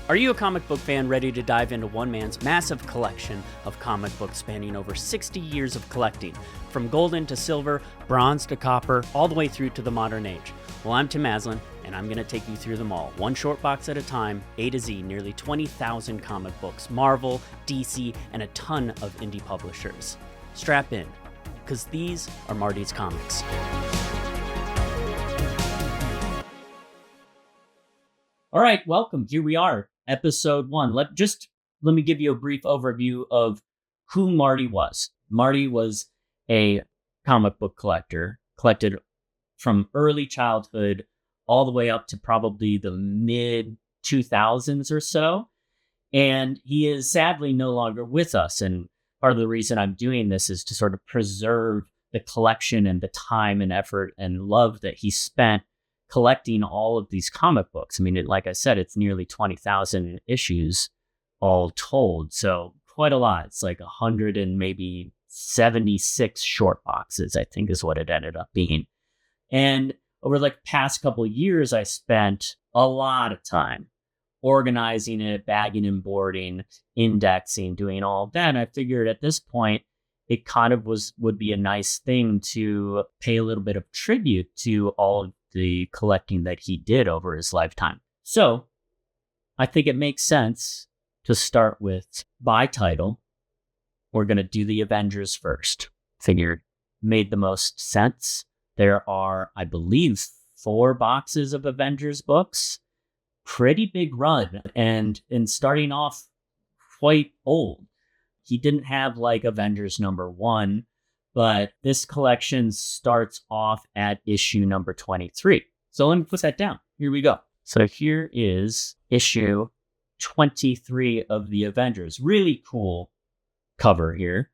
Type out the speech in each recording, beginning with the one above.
Are you a comic book fan ready to dive into one man's massive collection of comic books spanning over 60 years of collecting, from golden to silver, bronze to copper, all the way through to the modern age? Well, I'm Tim Aslin, and I'm going to take you through them all, one short box at a time, A to Z, nearly 20,000 comic books, Marvel, DC, and a ton of indie publishers. Strap in, because these are Marty's Comics. All right, welcome. Here we are, episode 1. Let me give you a brief overview of who Marty was. Marty was a comic book collector, collected from early childhood all the way up to probably the mid 2000s or so. And he is sadly no longer with us. And part of the reason I'm doing this is to sort of preserve the collection and the time and effort and love that he spent collecting all of these comic books. I mean, like I said, it's nearly 20,000 issues all told. So quite a lot. It's like 100 and maybe 76 short boxes, I think is what it ended up being. And over like past couple of years, I spent a lot of time organizing it, bagging and boarding, indexing, doing all of that. And I figured at this point, it kind of would be a nice thing to pay a little bit of tribute to all of the collecting that he did over his lifetime. So I think it makes sense to start with by title. We're going to do the Avengers first. Figured made the most sense. There are, I believe, 4 boxes of Avengers books. Pretty big run. And starting off quite old. He didn't have like Avengers number 1. But this collection starts off at issue number 23. So let me put that down. Here we go. So here is issue 23 of the Avengers. Really cool cover here.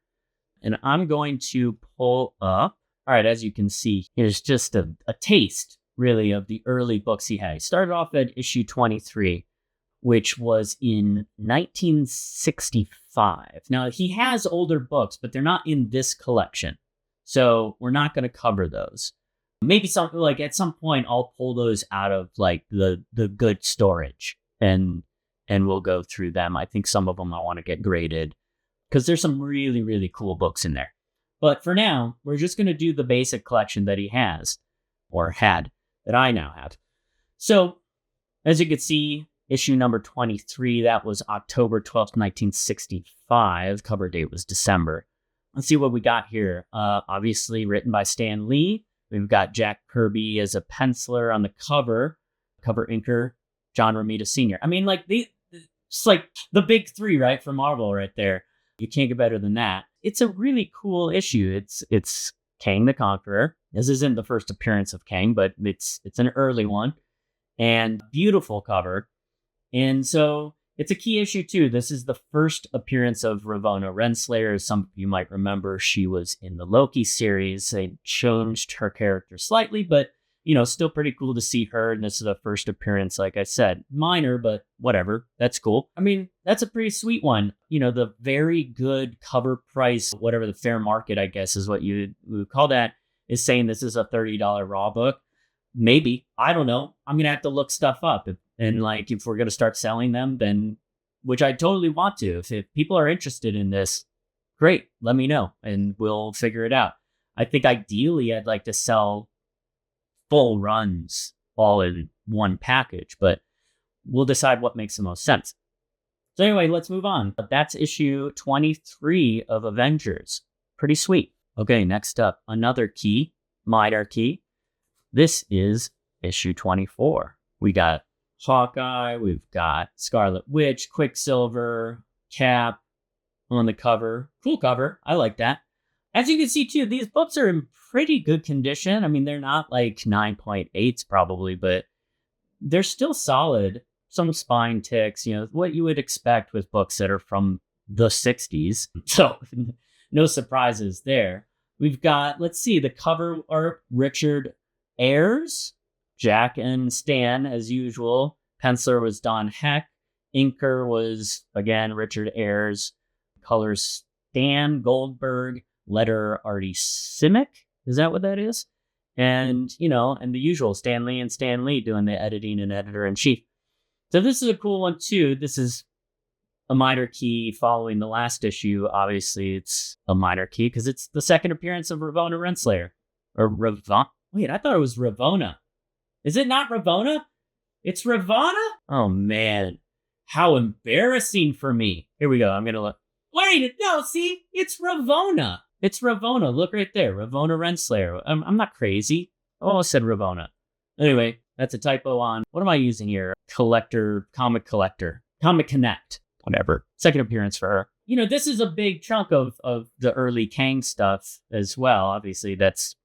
And I'm going to pull up. All right, as you can see, here's just a taste, really, of the early books he had. He started off at issue 23, which was in 1965. Now, he has older books, but they're not in this collection. So we're not going to cover those. Maybe something like at some point, I'll pull those out of like the good storage and we'll go through them. I think some of them I want to get graded because there's some really, really cool books in there. But for now, we're just going to do the basic collection that he has or had that I now have. So as you can see, issue number 23, that was October 12th, 1965. Cover date was December. Let's see what we got here. Obviously written by Stan Lee. We've got Jack Kirby as a penciler on the cover inker, John Romita Sr. I mean, like, it's like the big 3, right, for Marvel right there. You can't get better than that. It's a really cool issue. It's Kang the Conqueror. This isn't the first appearance of Kang, but it's an early one. And beautiful cover. And so it's a key issue, too. This is the first appearance of Ravonna Renslayer. Some of you might remember she was in the Loki series. They changed her character slightly, but, still pretty cool to see her. And this is the first appearance, like I said. Minor, but whatever. That's cool. I mean, that's a pretty sweet one. The very good cover price, whatever the fair market, I guess, is what you would call that, is saying this is a $30 raw book. Maybe. I don't know. I'm going to have to look stuff up. And if we're going to start selling them, then, which I totally want to, if people are interested in this, great, let me know and we'll figure it out. I think ideally I'd like to sell full runs all in one package, but we'll decide what makes the most sense. So anyway, let's move on. That's issue 23 of Avengers. Pretty sweet. Okay, next up, another key, minor key. This is issue 24. We got Hawkeye, we've got Scarlet Witch, Quicksilver, Cap on the cover. Cool cover. I like that. As you can see, too, these books are in pretty good condition. I mean, they're not like 9.8s probably, but they're still solid. Some spine ticks, what you would expect with books that are from the 60s. So no surprises there. We've got, let's see, the cover art, Richard Ayers. Jack and Stan, as usual. Penciler was Don Heck. Inker was, again, Richard Ayers. Colors, Stan Goldberg. Letter, Artie Simic. Is that what that is? And, and the usual, Stan Lee and Stan Lee doing the editing and editor-in-chief. So this is a cool one too. This is a minor key following the last issue. Obviously, it's a minor key because it's the second appearance of Ravonna Renslayer. Or Ravonna? Wait, I thought it was Ravonna. Is it not Ravonna? It's Ravonna? Oh, man. How embarrassing for me. Here we go. I'm going to look. Wait, no, see? It's Ravonna. It's Ravonna. Look right there. Ravonna Renslayer. I'm not crazy. I almost said Ravonna. Anyway, that's a typo on, what am I using here? Comic Connect. Whatever. Second appearance for her. You know, this is a big chunk of the early Kang stuff as well. Obviously, that's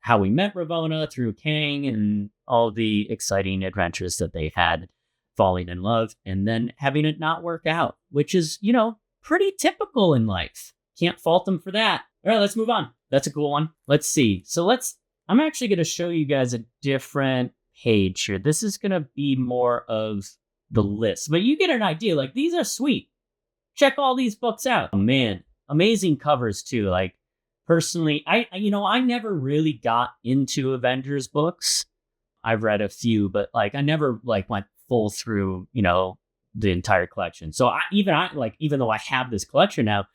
how we met Ravonna through Kang and all the exciting adventures that they had, falling in love and then having it not work out, which is, you know, pretty typical in life. Can't fault them for that. All right, let's move on. That's a cool one. Let's see. I'm actually going to show you guys a different page here. This is going to be more of the list, but you get an idea. Like, these are sweet. Check all these books out. Oh, man, amazing covers too. Like, personally, I never really got into Avengers books. I've read a few, but like, I never like went full through, you know, the entire collection. So even though I have this collection now,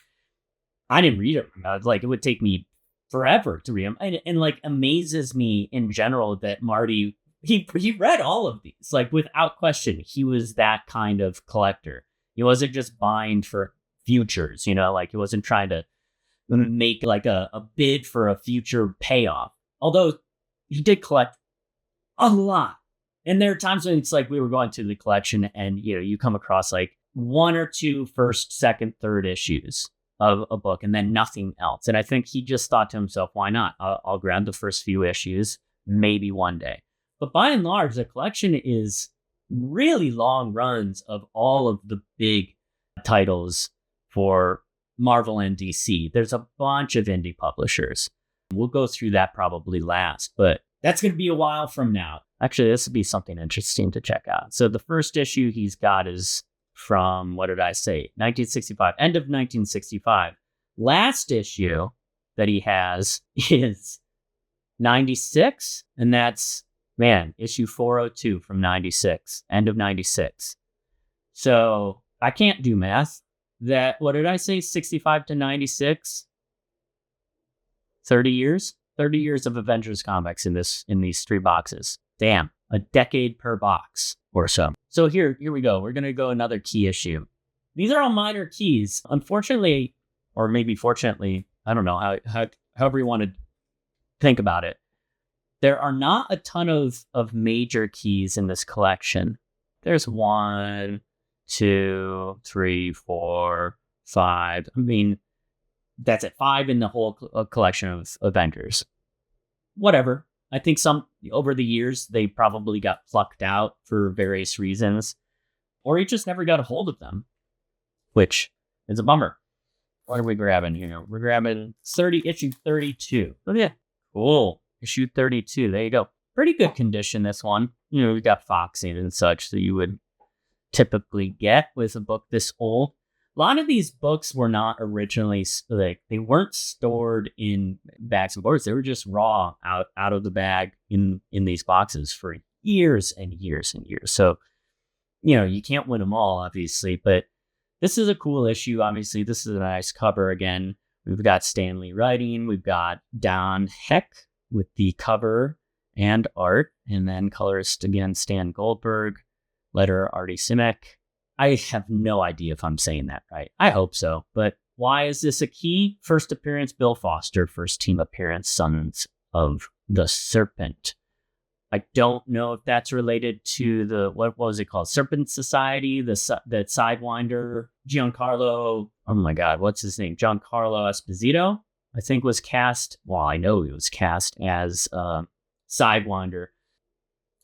I didn't read it. Like, it would take me forever to read them, and like, amazes me in general that Marty, he read all of these, like, without question. He was that kind of collector. He wasn't just buying for futures, you know, like, he wasn't trying to make like a bid for a future payoff. Although he did collect a lot. And there are times when it's like we were going through the collection and, you know, you come across like one or two first, second, third issues of a book and then nothing else. And I think he just thought to himself, why not? I'll grab the first few issues, maybe one day. But by and large, the collection is really long runs of all of the big titles for Marvel and DC. There's a bunch of indie publishers. We'll go through that probably last, but that's going to be a while from now. Actually, this would be something interesting to check out. So the first issue he's got is from, what did I say? 1965, end of 1965. Last issue that he has is 96, and that's, man, issue 402 from 96, end of 96. So I can't do math. That, what did I say? 65 to 96? 30 years? 30 years of Avengers comics in these three boxes. Damn, a decade per box or so. So here we go. We're going to go another key issue. These are all minor keys. Unfortunately, or maybe fortunately, I don't know, however you want to think about it. There are not a ton of major keys in this collection. There's 1, 2, 3, 4, 5. I mean, that's it. 5 in the whole collection of Avengers. Whatever. I think some, over the years, they probably got plucked out for various reasons, or he just never got a hold of them, which is a bummer. What are we grabbing here? We're grabbing issue 32. Oh, yeah. Cool. Issue 32. There you go. Pretty good condition, this one. You know, we got foxing and such that you would typically get with a book this old. A lot of these books were not originally, like, they weren't stored in bags and boards. They were just raw out of the bag in these boxes for years and years and years. So, you know, you can't win them all, obviously, but this is a cool issue. Obviously, this is a nice cover again. We've got Stan Lee writing. We've got Don Heck with the cover and art, and then colorist again, Stan Goldberg, letter Artie Simek. I have no idea if I'm saying that right. I hope so. But why is this a key? First appearance, Bill Foster. First team appearance, Sons of the Serpent. I don't know if that's related to the, what was it called? Serpent Society, the Sidewinder. Giancarlo, oh my God, what's his name? Giancarlo Esposito, I think was cast. Well, I know he was cast as Sidewinder.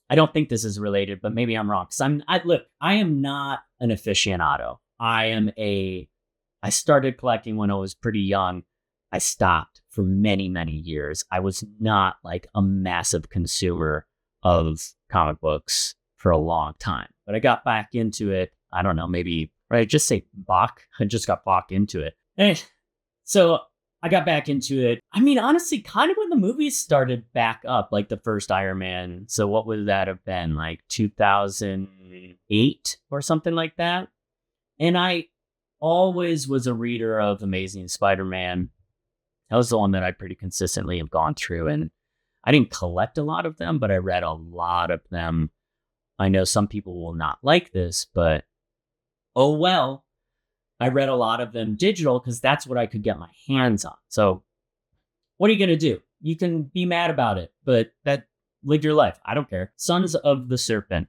I don't think this is related, but maybe I'm wrong. Because I am not an aficionado. I started collecting when I was pretty young. I stopped for many, many years. I was not like a massive consumer of comic books for a long time. But I got back into it. I don't know, maybe, right? Just say Bach. I just got Bach into it. So I got back into it. I mean, honestly, kind of when the movies started back up, like the first Iron Man. So what would that have been? Like 2000, 8 or something like that. And I always was a reader of Amazing Spider-Man. That was the one that I pretty consistently have gone through. And I didn't collect a lot of them, but I read a lot of them. I know some people will not like this, but oh well. I read a lot of them digital because that's what I could get my hands on. So what are you going to do? You can be mad about it, but live your life. I don't care. Sons of the Serpent.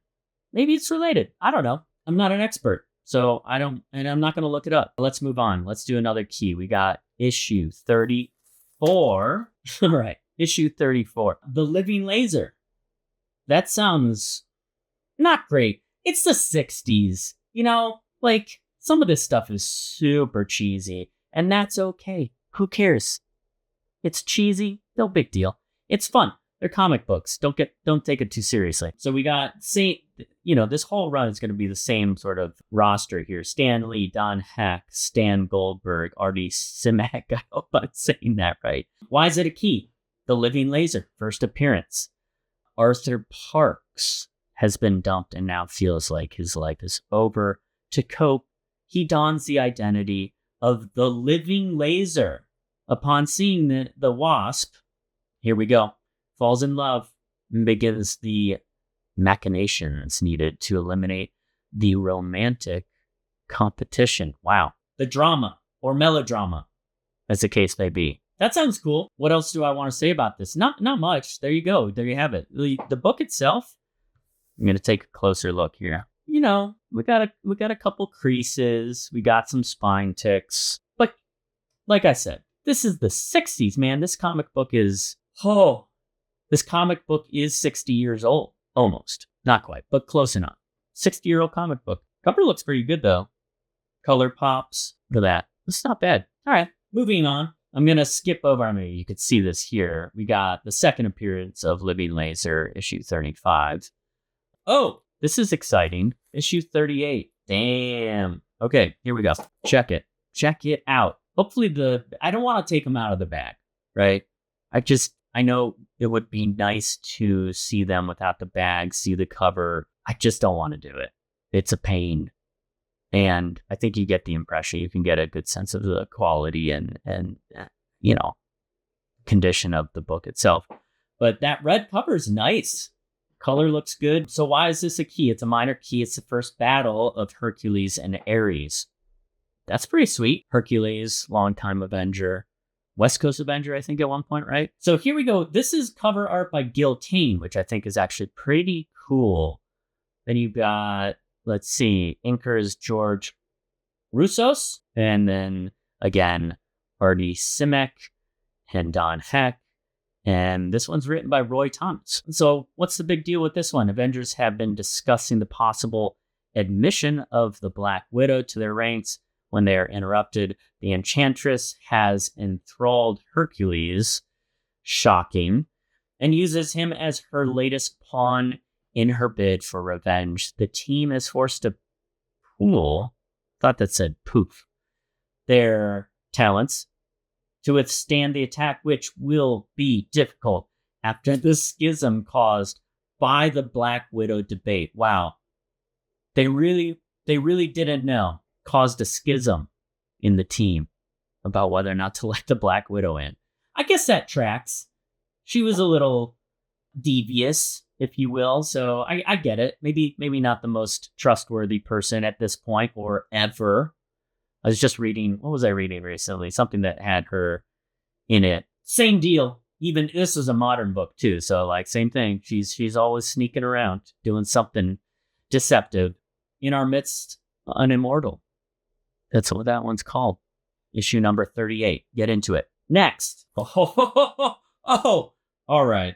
Maybe it's related. I don't know. I'm not an expert. So and I'm not going to look it up. Let's move on. Let's do another key. We got issue 34. All right. Issue 34. The Living Laser. That sounds not great. It's the 60s. Like some of this stuff is super cheesy, and that's okay. Who cares? It's cheesy. No big deal. It's fun. They're comic books. Don't take it too seriously. So we got this whole run is going to be the same sort of roster here. Stan Lee, Don Heck, Stan Goldberg, Artie Simek. I hope I'm saying that right. Why is it a key? The Living Laser, first appearance. Arthur Parks has been dumped and now feels like his life is over. To cope, he dons the identity of the Living Laser. Upon seeing the Wasp, here we go, falls in love and begins the machinations needed to eliminate the romantic competition. Wow. The drama or melodrama, as the case may be. That sounds cool. What else do I want to say about this? Not much. There you go. There you have it. The book itself, I'm going to take a closer look here. We got a couple creases. We got some spine ticks. But like I said, this is the 60s, man. This comic book is 60 years old. Almost. Not quite, but close enough. 60-year-old comic book. Cover looks pretty good, though. Color pops. Look at that. It's not bad. All right, moving on. I'm going to skip over. I mean, you could see this here. We got the second appearance of Living Laser, issue 35. Oh, this is exciting. Issue 38. Damn. Okay, here we go. Check it. Check it out. Hopefully I don't want to take them out of the bag, right? I know it would be nice to see them without the bag, see the cover. I just don't want to do it. It's a pain. And I think you get the impression, you can get a good sense of the quality and condition of the book itself. But that red cover is nice. Color looks good. So why is this a key? It's a minor key. It's the first battle of Hercules and Ares. That's pretty sweet. Hercules, longtime Avenger. West Coast Avenger, I think, at one point, right? So here we go. This is cover art by Gil Kane, which I think is actually pretty cool. Then you've got, let's see, inker is George Roussos. And then, again, Artie Simek and Don Heck. And this one's written by Roy Thomas. So what's the big deal with this one? Avengers have been discussing the possible admission of the Black Widow to their ranks. When they are interrupted, the Enchantress has enthralled Hercules, shocking, and uses him as her latest pawn in her bid for revenge. The team is forced to pool, thought that said poof, their talents to withstand the attack, which will be difficult after the schism caused by the Black Widow debate. Wow. They really didn't know. Caused a schism in the team about whether or not to let the Black Widow in. I guess that tracks. She was a little devious, if you will, so I get it. Maybe not the most trustworthy person at this point or ever. I was just reading, what was I reading recently? Something that had her in it. Same deal. Even this is a modern book too, so like same thing. She's always sneaking around, doing something deceptive. In our midst, an immortal. That's what that one's called. Issue number 38. Get into it. Next. Oh, all right.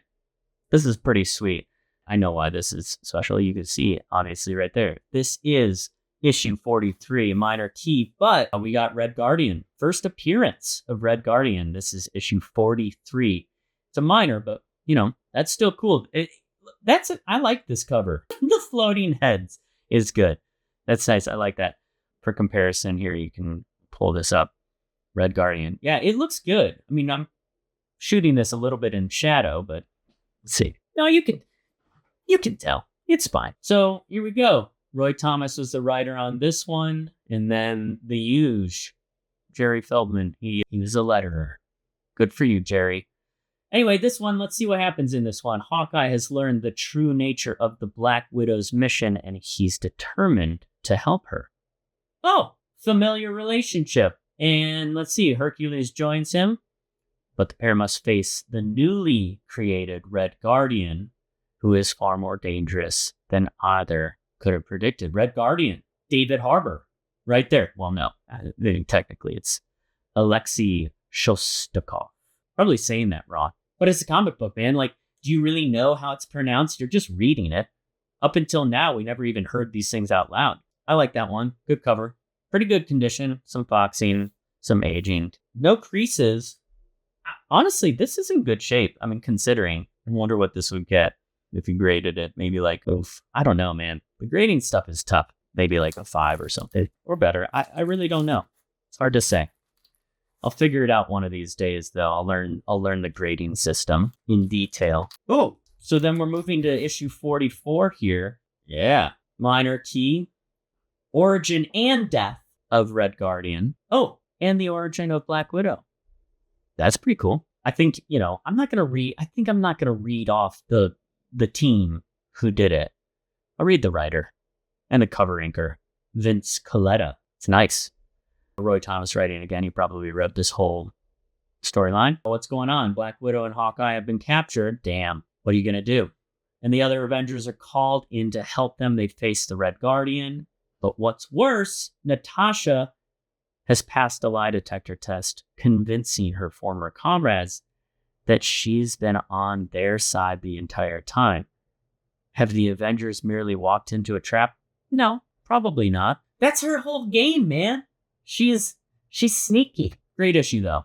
This is pretty sweet. I know why this is special. You can see it, obviously, right there. This is issue 43, minor key, but we got Red Guardian. First appearance of Red Guardian. This is issue 43. It's a minor, but, that's still cool. I like this cover. The floating heads is good. That's nice. I like that. For comparison here, you can pull this up. Red Guardian. Yeah, it looks good. I mean, I'm shooting this a little bit in shadow, but let's see. No, you can tell. It's fine. So here we go. Roy Thomas was the writer on this one. And then the huge Jerry Feldman, he was a letterer. Good for you, Jerry. Anyway, this one, let's see what happens in this one. Hawkeye has learned the true nature of the Black Widow's mission, and he's determined to help her. Oh, familiar relationship. And let's see, Hercules joins him, but the pair must face the newly created Red Guardian, who is far more dangerous than either could have predicted. Red Guardian, David Harbour, right there. Well, no, technically it's Alexei Shostakov. Probably saying that wrong. But it's a comic book, man. Like, do you really know how it's pronounced? You're just reading it. Up until now, we never even heard these things out loud. I like that one. Good cover. Pretty good condition. Some foxing, some aging. No creases. Honestly, this is in good shape. I mean, considering. I wonder what this would get if you graded it. Maybe like, oof. I don't know, man. The grading stuff is tough. Maybe like a 5 or something. Or better. I really don't know. It's hard to say. I'll figure it out one of these days, though. I'll learn the grading system in detail. Oh, so then we're moving to issue 44 here. Yeah. Minor key. Origin and death of Red Guardian. Oh, and the origin of Black Widow. That's pretty cool. I think, I'm not going to read off the team who did it. I'll read the writer and the cover inker, Vince Coletta. It's nice. Roy Thomas writing again. He probably wrote this whole storyline. What's going on? Black Widow and Hawkeye have been captured. Damn. What are you going to do? And the other Avengers are called in to help them. They face the Red Guardian. But what's worse, Natasha has passed a lie detector test, convincing her former comrades that she's been on their side the entire time. Have the Avengers merely walked into a trap? No, probably not. That's her whole game, man. She's sneaky. Great issue, though.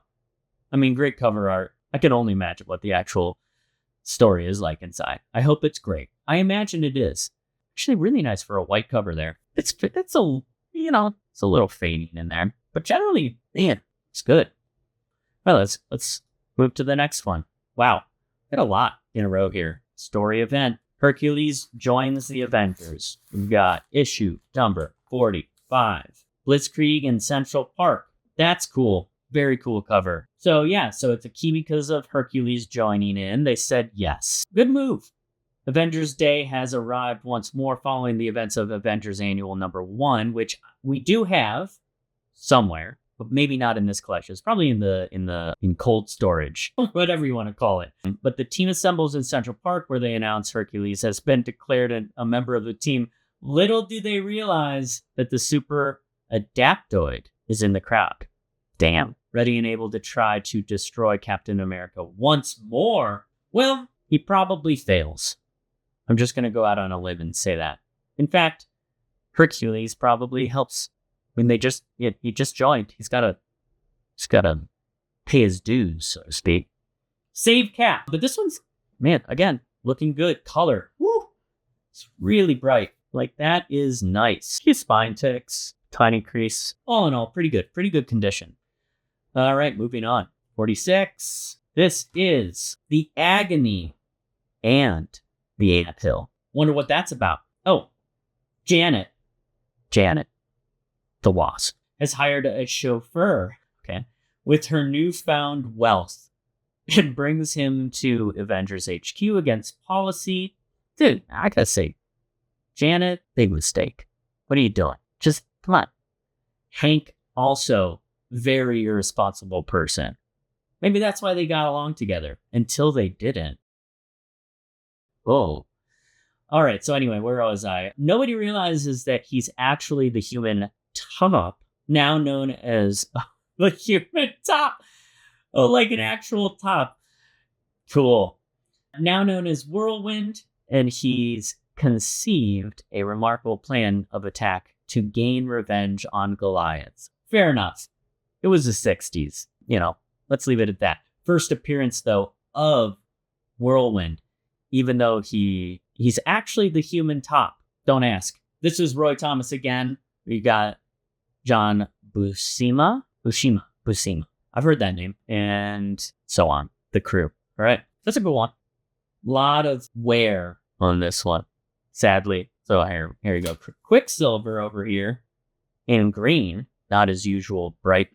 I mean, great cover art. I can only imagine what the actual story is like inside. I hope it's great. I imagine it is. Actually, really nice for a white cover there. It's a little fading in there, but generally, man, it's good. Well, let's move to the next one. Wow, got a lot in a row here. Story event. Hercules joins the Avengers. We've got issue number 45. Blitzkrieg in Central Park. That's cool. Very cool cover. So it's a key because of Hercules joining in. They said yes. Good move. Avengers Day has arrived once more following the events of Avengers Annual number 1, which we do have somewhere, but maybe not in this collection. It's probably in cold storage, whatever you want to call it. But the team assembles in Central Park where they announce Hercules has been declared a member of the team. Little do they realize that the super Adaptoid is in the crowd. Damn. Ready and able to try to destroy Captain America once more. Well, he probably fails. I'm just going to go out on a limb and say that. In fact, Hercules probably helps. I mean, he just joined. He's got to pay his dues, so to speak. Save Cap. But this one's, man, again, looking good. Color. Woo! It's really bright. Like, that is nice. His spine ticks. Tiny crease. All in all, pretty good condition. All right, moving on. 46. This is The Agony and the Anthill. Wonder what that's about. Oh, Janet, the Wasp, has hired a chauffeur, with her newfound wealth and brings him to Avengers HQ against policy. Dude, I gotta say, Janet, big mistake. What are you doing? Just come on. Hank, also very irresponsible person. Maybe that's why they got along together until they didn't. Oh. All right. So anyway, where was I? Nobody realizes that he's actually the human top, now known as the human top. Oh, like an actual top. Cool. Now known as Whirlwind, and he's conceived a remarkable plan of attack to gain revenge on Goliath. Fair enough. It was the 60s. Let's leave it at that. First appearance, though, of Whirlwind, even though he's actually the human top. Don't ask. This is Roy Thomas again. We got John Buscema. I've heard that name. And so on. The crew. All right. That's a good one. Lot of wear on this one. Sadly. So here you go. Quicksilver over here in green, not as usual bright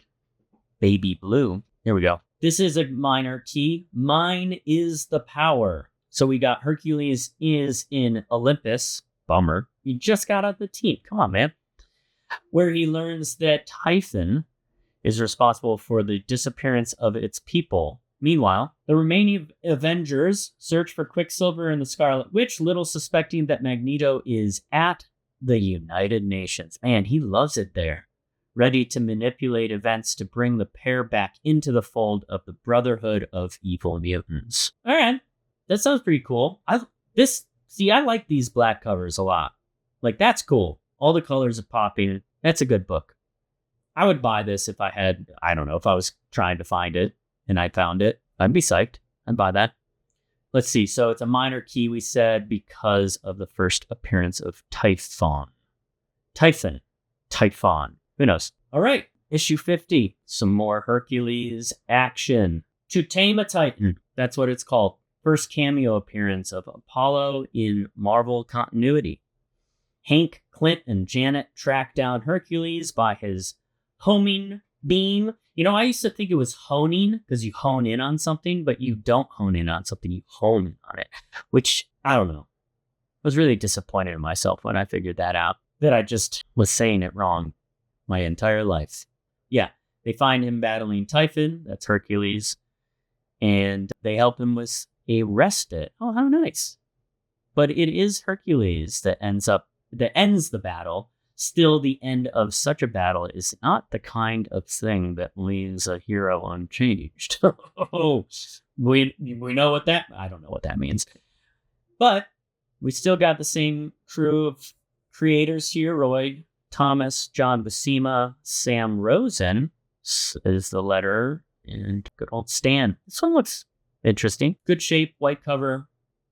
baby blue. Here we go. This is a minor key. Mine is the power. So we got Hercules is in Olympus. Bummer. He just got out of the team. Come on, man. Where he learns that Typhon is responsible for the disappearance of its people. Meanwhile, the remaining Avengers search for Quicksilver and the Scarlet Witch, little suspecting that Magneto is at the United Nations. Man, he loves it there. Ready to manipulate events to bring the pair back into the fold of the Brotherhood of Evil Mutants. All right, that sounds pretty cool. I like these black covers a lot. Like, that's cool. All the colors are popping. That's a good book. I would buy this if I was trying to find it and I found it. I'd be psyched. I'd buy that. Let's see. So it's a minor key, we said, because of the first appearance of Typhon. Who knows? All right. Issue 50. Some more Hercules action. To Tame a Titan. That's what it's called. First cameo appearance of Apollo in Marvel continuity. Hank, Clint, and Janet track down Hercules by his homing beam. You know, I used to think it was honing because you hone in on something, but you don't hone in on something, you hone on it, which, I don't know. I was really disappointed in myself when I figured that out, that I just was saying it wrong my entire life. Yeah, they find him battling Typhon, that's Hercules, and they help him with arrest it. Oh, how nice. But it is Hercules that ends the battle. Still, the end of such a battle is not the kind of thing that leaves a hero unchanged. we know what that... I don't know what that means. But we still got the same crew of creators here. Roy Thomas, John Buscema, Sam Rosen is the letterer, and good old Stan. This one looks interesting. Good shape, white cover.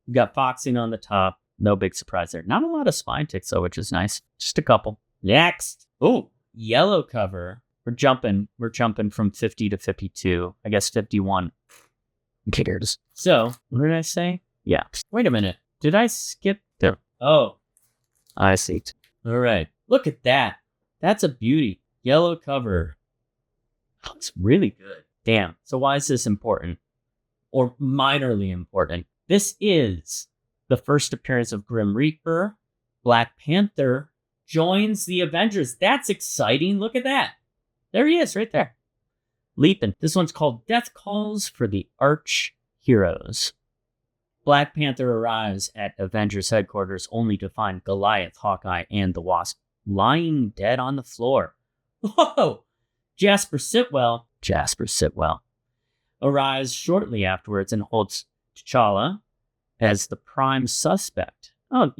We got foxing on the top. No big surprise there. Not a lot of spine ticks, though, which is nice. Just a couple. Next. Oh, yellow cover. We're jumping from 50 to 52. I guess 51. Who cares? So, what did I say? Yeah. Wait a minute. Did I skip there? Oh, I see. All right. Look at that. That's a beauty. Yellow cover. Oh, it's really good. Damn. So why is this important? Or minorly important? This is the first appearance of Grim Reaper. Black Panther joins the Avengers. That's exciting. Look at that. There he is, right there. Leaping. This one's called Death Calls for the Arch Heroes. Black Panther arrives at Avengers headquarters only to find Goliath, Hawkeye, and the Wasp lying dead on the floor. Whoa! Jasper Sitwell arrives shortly afterwards and holds T'Challa as the prime suspect. Oh,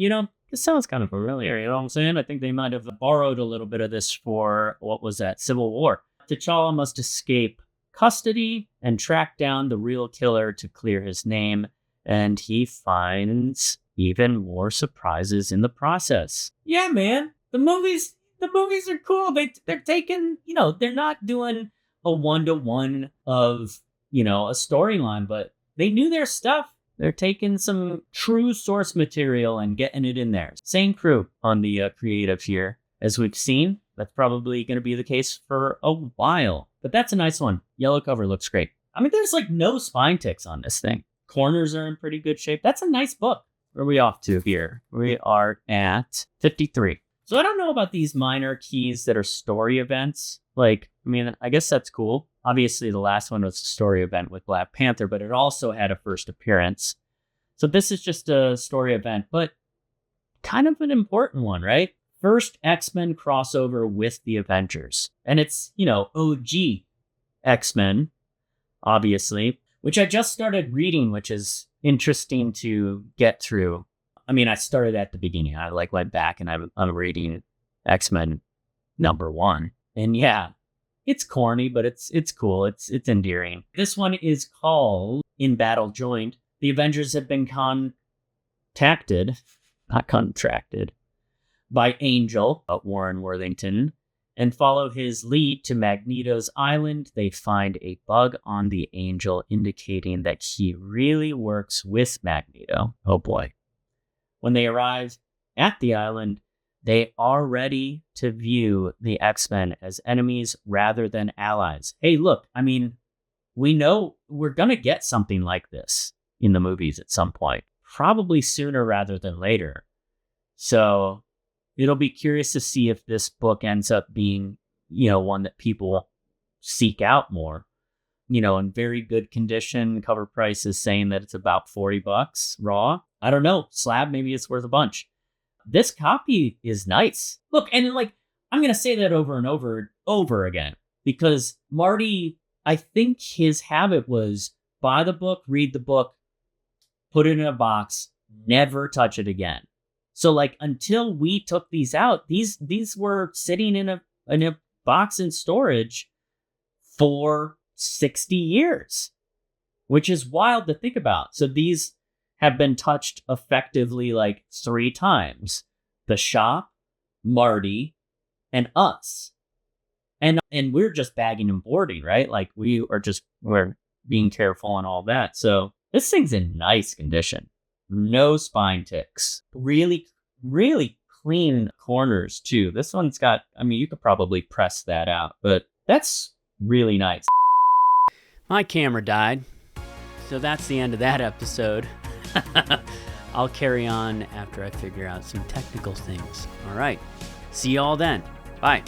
this sounds kind of familiar, you know what I'm saying? I think they might have borrowed a little bit of this for, what was that, Civil War. T'Challa must escape custody and track down the real killer to clear his name, and he finds even more surprises in the process. Yeah, man. The movies are cool. They're taking, they're not doing a one-to-one of, a storyline, but they knew their stuff. They're taking some true source material and getting it in there. Same crew on the creative here. As we've seen, that's probably going to be the case for a while. But that's a nice one. Yellow cover looks great. I mean, there's like no spine ticks on this thing. Corners are in pretty good shape. That's a nice book. Where are we off to here? We are at 53. So I don't know about these minor keys that are story events. I guess that's cool. Obviously, the last one was a story event with Black Panther, but it also had a first appearance. So this is just a story event, but kind of an important one, right? First X-Men crossover with the Avengers. And it's, OG X-Men, obviously, which I just started reading, which is interesting to get through. I mean, I started at the beginning. I went back and I'm reading X-Men #1. And yeah, it's corny, but it's cool. It's endearing. This one is called In Battle Joined. The Avengers have been contracted by Angel, Warren Worthington, and follow his lead to Magneto's island. They find a bug on the Angel indicating that he really works with Magneto. Oh boy. When they arrive at the island, they are ready to view the X-Men as enemies rather than allies. Hey, look, I mean, we know we're going to get something like this in the movies at some point, probably sooner rather than later. So it'll be curious to see if this book ends up being, one that people seek out more. In very good condition. Cover price is saying that it's about $40 raw. I don't know. Slab, maybe it's worth a bunch. This copy is nice. Look, and I'm going to say that over and over again, because Marty, I think his habit was buy the book, read the book, put it in a box, never touch it again. So until we took these out, these were sitting in a box in storage for 60 years, which is wild to think about. So these have been touched effectively 3 times. The shop, Marty, and us. And we're just bagging and boarding, right? We're being careful and all that. So this thing's in nice condition. No spine ticks. Really, really clean corners too. This one's got, you could probably press that out, but that's really nice. My camera died, so that's the end of that episode. I'll carry on after I figure out some technical things. All right. See you all then. Bye.